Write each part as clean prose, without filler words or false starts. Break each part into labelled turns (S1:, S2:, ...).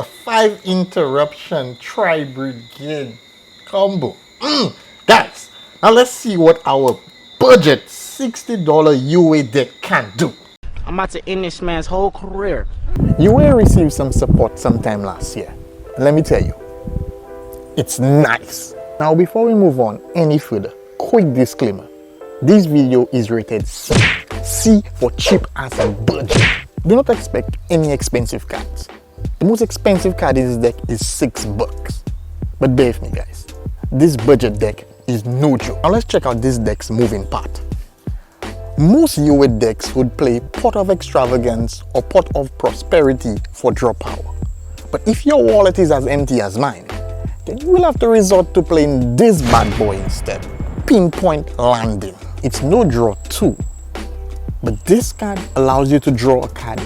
S1: 5 interruption tri-brigade combo. Guys, now let's see what our budget $60 UA deck can do.
S2: I'm about to end this man's whole career.
S1: UA received some support sometime last year. Let me tell you, it's nice. Now before we move on any further, quick disclaimer. This video is rated C. C for cheap as a budget. Do not expect any expensive cards. The most expensive card in this deck is $6. But bear with me guys, this budget deck is no joke. Now let's check out this deck's moving part. Most UA decks would play Pot of Extravagance or Pot of Prosperity for draw power. But if your wallet is as empty as mine, then you will have to resort to playing this bad boy instead. Pinpoint Landing. It's no draw too, but this card allows you to draw a card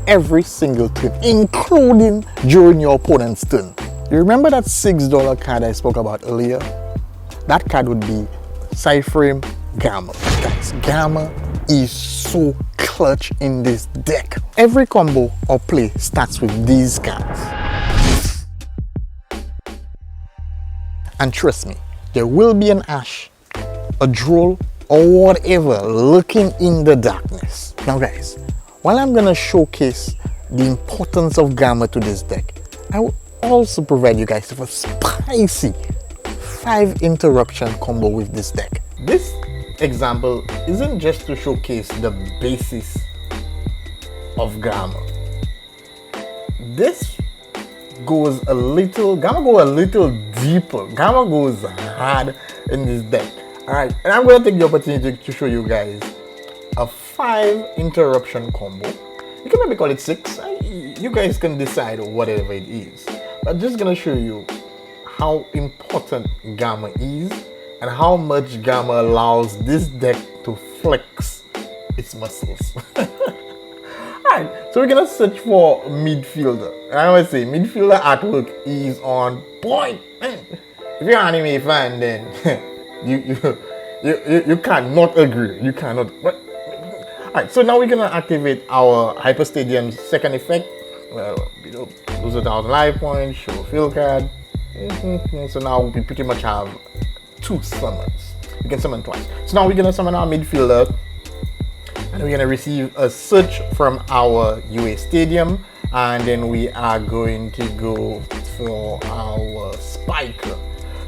S1: every single turn, including during your opponent's turn. You remember that $6 card I spoke about earlier? That card would be Cyframe Gamma. Guys, Gamma is so clutch in this deck. Every combo or play starts with these cards. And trust me, there will be an Ash, a Droll, or whatever lurking in the darkness. Now guys, while I'm gonna showcase the importance of Gamma to this deck, I will also provide you guys with a spicy 5 interruption combo with this deck. This example isn't just to showcase the basis of Gamma. This goes a little, Gamma go a little deeper. Gamma goes hard in this deck. Alright, and I'm going to take the opportunity to show you guys a 5 interruption combo. You can maybe call it 6. You guys can decide whatever it is. But I'm just going to show you how important Gamma is and how much Gamma allows this deck to flex its muscles. Alright, so we're going to search for midfielder. And I must say, midfielder artwork is on point. If you're an anime fan, then you cannot agree. You cannot. Alright, so now we're gonna activate our Hyper Stadium's second effect. Well, lose 1,000 life points, show a field card. So now we pretty much have 2 summons. We can summon twice. So now we're gonna summon our midfielder, and we're gonna receive a search from our UA Stadium, and then we are going to go for our Spiker.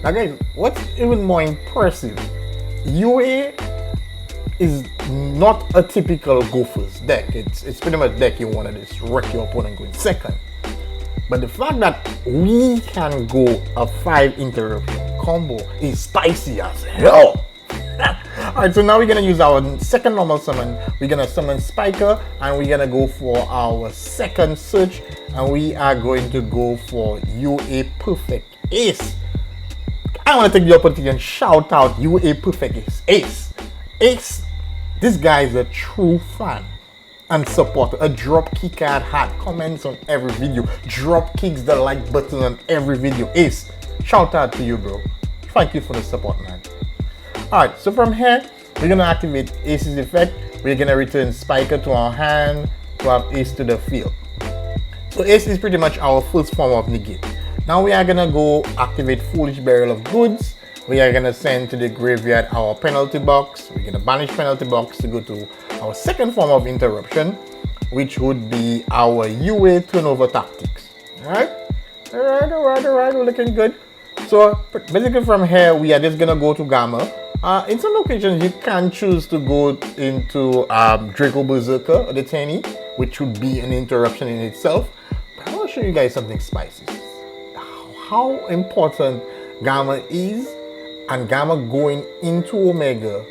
S1: Now guys, what's even more impressive, UA is not a typical go first deck. It's pretty much a deck you want to just wreck your opponent going second. But the fact that we can go a 5 interruption combo is spicy as hell. Alright, so now we're gonna use our second normal summon. We're gonna summon Spiker, and we're gonna go for our second search, and we are going to go for UA Perfect Ace. I want to take the opportunity and shout out UA Perfect Ace. Ace, this guy is a true fan and supporter. A drop kick card hat, comments on every video, drop kicks the like button on every video. Ace, shout out to you, bro. Thank you for the support, man. Alright, so from here, we're going to activate Ace's effect. We're going to return Spiker to our hand to have Ace to the field. So Ace is pretty much our first form of negate. Now we are gonna go activate Foolish Burial of Goods. We are gonna send to the graveyard our penalty box. We're gonna banish penalty box to go to our second form of interruption, which would be our UA turnover tactics. Alright, we're looking good. So basically from here, we are just gonna go to Gamma. In some occasions, you can choose to go into Draco Berserker or the Tenny, which would be an interruption in itself. But I wanna show you guys something spicy. How important Gamma is, and Gamma going into Omega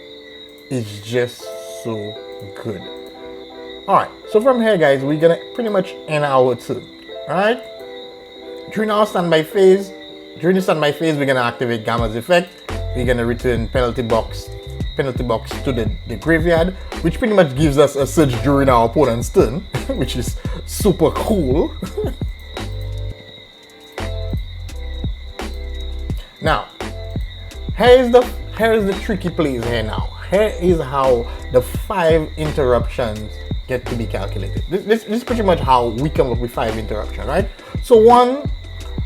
S1: is just so good. Alright, so from here guys, we're gonna pretty much end our turn. Alright, during our standby phase, we're gonna activate Gamma's effect. We're gonna return penalty box to the graveyard, which pretty much gives us a search during our opponent's turn, which is super cool. Now, here is the tricky plays here now. Here is how the 5 interruptions get to be calculated. This is pretty much how we come up with 5 interruption, right? So 1,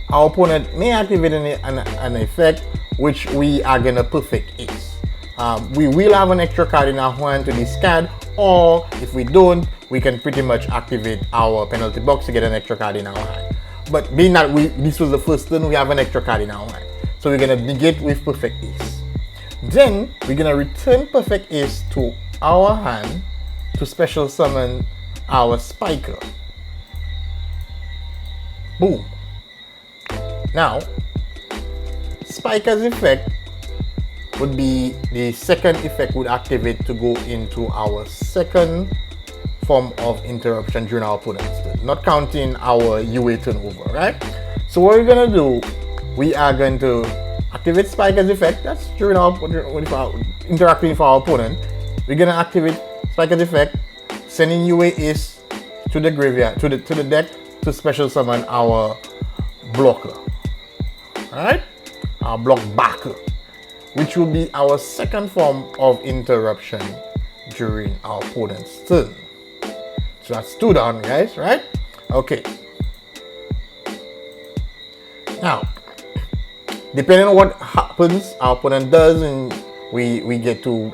S1: our opponent may activate an effect which we are gonna perfect ace. We will have an extra card in our hand to discard, or if we don't, we can pretty much activate our penalty box to get an extra card in our hand. But being that this was the first turn, we have an extra card in our hand. So we're gonna negate with perfect ace. Then we're gonna return perfect ace to our hand to special summon our spiker. Boom. Now, spiker's effect would be the second effect would activate to go into our second form of interruption during our opponent's turn, not counting our UA turnover, right? So what we're gonna do, we are going to activate spiker's effect. That's during our interacting with our opponent. We're gonna activate spiker's effect, sending UA ace to the graveyard, to the deck to special summon our blocker. Alright? Our block backer, which will be our second form of interruption during our opponent's turn. So that's 2 down, guys, right? Okay. Now, depending on what happens, our opponent does, and we get to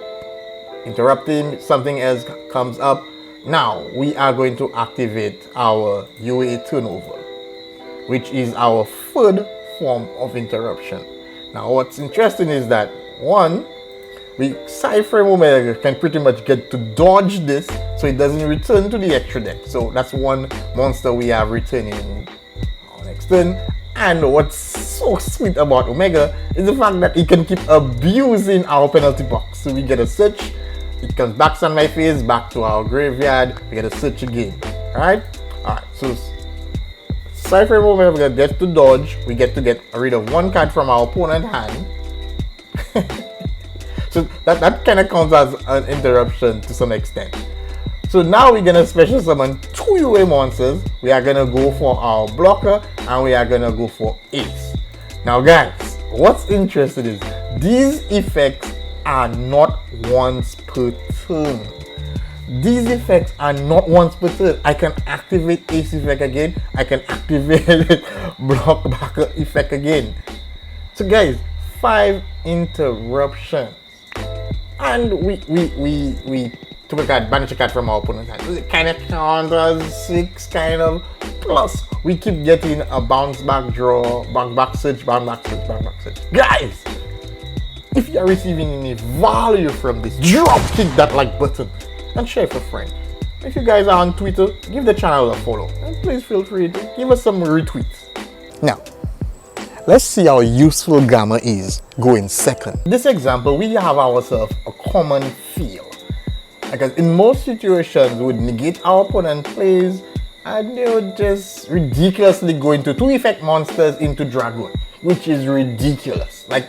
S1: interrupt him, something else comes up. Now, we are going to activate our UA turnover, which is our third form of interruption. Now, what's interesting is that 1, Cypher Omega can pretty much get to dodge this so it doesn't return to the extra deck. So that's one monster we are returning our next turn. And what's so sweet about Omega is the fact that it can keep abusing our penalty box. So we get a search, it comes back on my face, back to our graveyard, we get a search again. Alright? Alright, so Cypher Omega gets to dodge, we get to get rid of 1 card from our opponent's hand. So that kind of counts as an interruption to some extent. So now we're gonna special summon 2 UA monsters. We are gonna go for our blocker and we are gonna go for ace. Now guys, what's interesting is these effects are not once per turn. These effects are not once per turn. I can activate ace effect again. I can activate block backer effect again. So guys, 5 interruptions. And we took a card, banish a card from our opponent's hand. It kind of counts as 6, kind of. Plus, we keep getting a bounce back draw, back search, bounce back search, bounce back search. Guys, if you are receiving any value from this, drop kick that like button and share with a friend. If you guys are on Twitter, give the channel a follow. And please feel free to give us some retweets. Now, let's see how useful Gamma is going second. This example, we have ourselves a common field. Because in most situations, we would negate our opponent plays and they would just ridiculously go into 2 effect monsters into Dragon, which is ridiculous. Like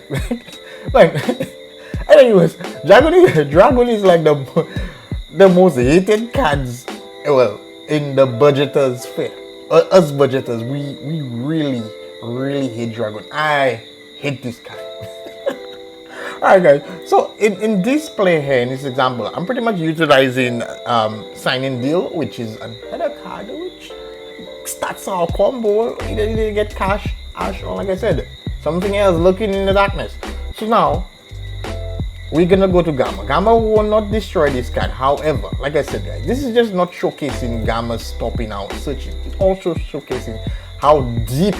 S1: anyways, Dragon is like the most hated cards, well, in the budgeters fair. Us budgeters, we really hate Dragon. I hate this card. Alright guys, so in this play here, in this example, I'm pretty much utilizing Signing Deal, which is another card which starts our combo. Either you get cash, ash, or like I said, something else lurking in the darkness. So now, we're gonna go to Gamma. Gamma will not destroy this card. However, like I said guys, this is just not showcasing Gamma stopping our searching. It's also showcasing how deep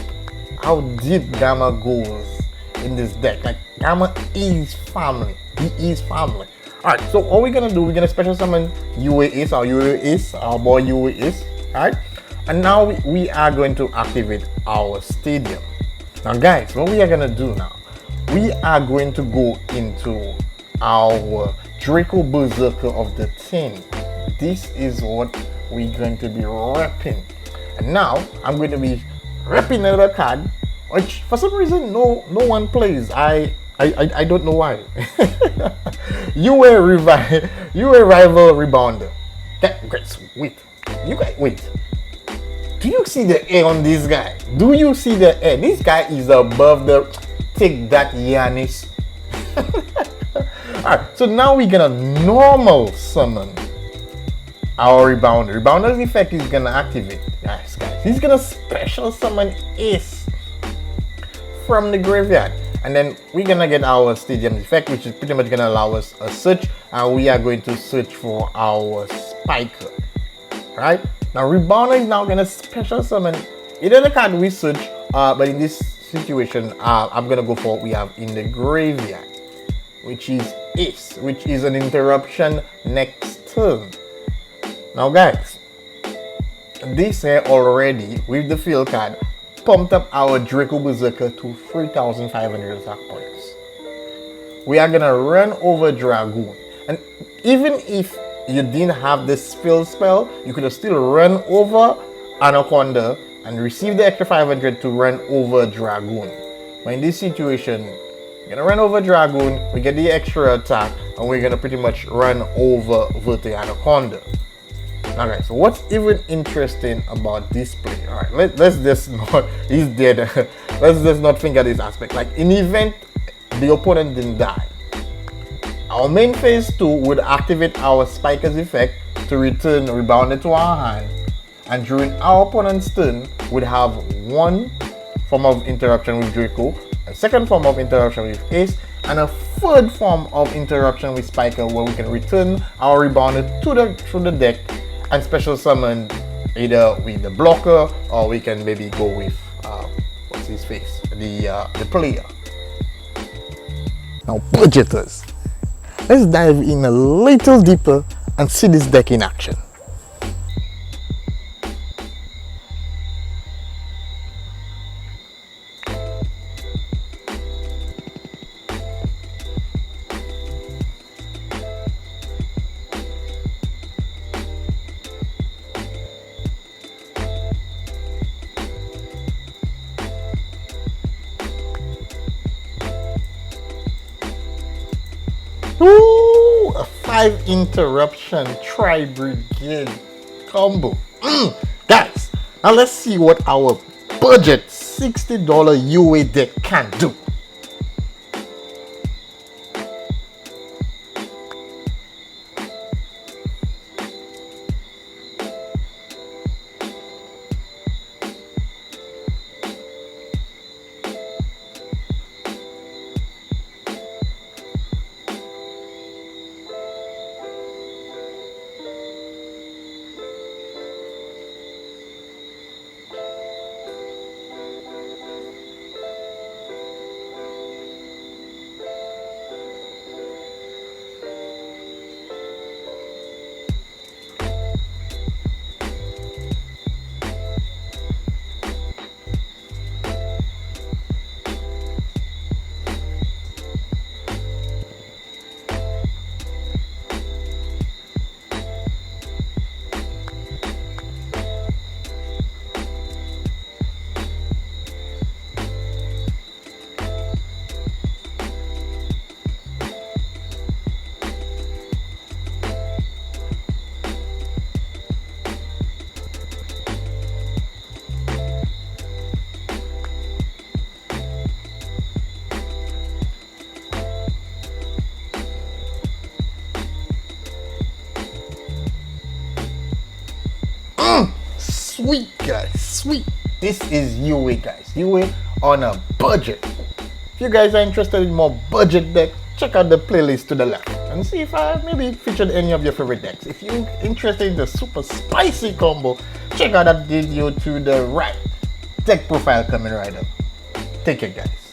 S1: Gamma goes in this deck. Like Gamma is family. He is family. Alright, so all we're gonna do, we're gonna special summon UA Ace, our boy UA Ace. Alright, and now we are going to activate our stadium. Now guys, what we are gonna do now, we are going to go into our Draco Berserker of the 10. This is what we're going to be repping. And now I'm going to be repping another card, which for some reason no one plays. I don't know why. UA Rival Rebounder. Guys, wait. You guys, wait. Do you see the air on this guy? Do you see the air? This guy is above the... Take that, Yanis. Alright, so now we're gonna normal summon our rebounder. Rebounder effect is gonna activate. Guys. He's gonna special summon Ace from the graveyard. And then we're gonna get our stadium effect, which is pretty much gonna allow us a search, and we are going to search for our Spiker. Right? Now rebounder is now gonna special summon either the card we search, but in this situation, I'm gonna go for what we have in the graveyard, which is Ace, which is an interruption next turn. Now guys, this here already with the field card pumped up our Draco Berserker to 3,500 attack points. We are gonna run over Dragoon, and even if you didn't have this field spell, you could have still run over Anaconda and receive the extra 500 to run over Dragoon. But in this situation, we're gonna run over Dragoon, we get the extra attack, and we're gonna pretty much run over Verte Anaconda. Now guys, so what's even interesting about this play? Alright, let's just not, he's dead. Let's just not think of this aspect. Like in the event the opponent didn't die, our main phase 2 would activate our Spiker's effect to return Rebounder to our hand, and during our opponent's turn would have one form of interruption with Draco, a second form of interruption with Ace, and a third form of interruption with Spiker, where we can return our Rebounder through the deck and special summon either with the blocker, or we can maybe go with what's his face, the player. Now budgeters, let's dive in a little deeper and see this deck in action. Ooh, a 5 interruption tri-brigade combo. Guys, now let's see what our budget $60 UA deck can do. Sweet guys, sweet. This is UA guys, UA on a budget. If you guys are interested in more budget decks, check out the playlist to the left and see if I maybe featured any of your favorite decks. If you're interested in the super spicy combo, check out that video to the right. Deck profile coming right up. Take care guys.